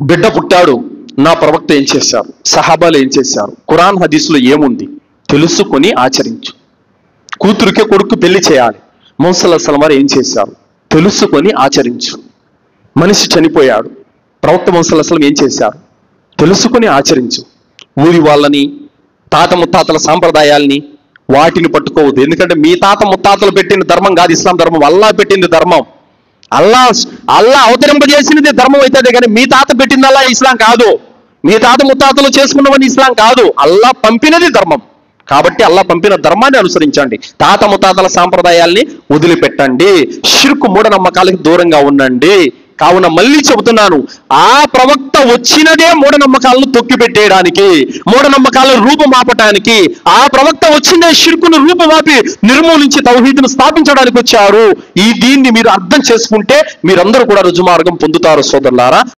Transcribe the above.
బిడ్డ పుట్టాడు, నా ప్రవక్త ఏం చేశారు, సహాబాలు ఏం చేశారు, ఖురాన్ హదీసులో ఏముంది తెలుసుకొని ఆచరించు. కూతురికే కొడుకు పెళ్లి చేయాలి, ముహమ్మద్ సల్లల్లాహు అలైహి వసల్లం వారు ఏం చేశారు తెలుసుకొని ఆచరించు. మనిషి చనిపోయాడు, ప్రవక్త ముహమ్మద్ సల్లల్లాహు అలైహి వసల్లం ఏం చేశారు తెలుసుకొని ఆచరించు. ఊరి వాళ్ళని, తాత ముత్తాతల సాంప్రదాయాల్ని వాటిని పట్టుకోవద్దు. ఎందుకంటే మీ తాత ముత్తాతలు పెట్టిన ధర్మం కాదు ఇస్లాం ధర్మం, అల్లా పెట్టింది ధర్మం. అల్లా అవతరింపజేసినది ధర్మం అవుతుంది, కానీ మీ తాత పెట్టిందల్లా ఇస్లాం కాదు, మీ తాత ముత్తాతలు చేసుకున్నవని ఇస్లాం కాదు, అల్లా పంపినది ధర్మం. కాబట్టి అల్లా పంపిన ధర్మాన్ని అనుసరించండి, తాత ముత్తాతల సాంప్రదాయాల్ని వదిలిపెట్టండి, షిర్కు మూఢనమ్మకాలకు దూరంగా ఉండండి. కావున మళ్ళీ చెబుతున్నాను, ఆ ప్రవక్త వచ్చినదే మూఢనమ్మకాలను తొక్కిపెట్టేయడానికి, మూఢనమ్మకాలను రూపుమాపటానికి. ఆ ప్రవక్త వచ్చిందే షిర్కును రూపుమాపి నిర్మూలించి తౌహీదును స్థాపించడానికి వచ్చారు. దీన్ని మీరు అర్థం చేసుకుంటే మీరందరూ కూడా రుజుమార్గం పొందుతారు సోదరులారా.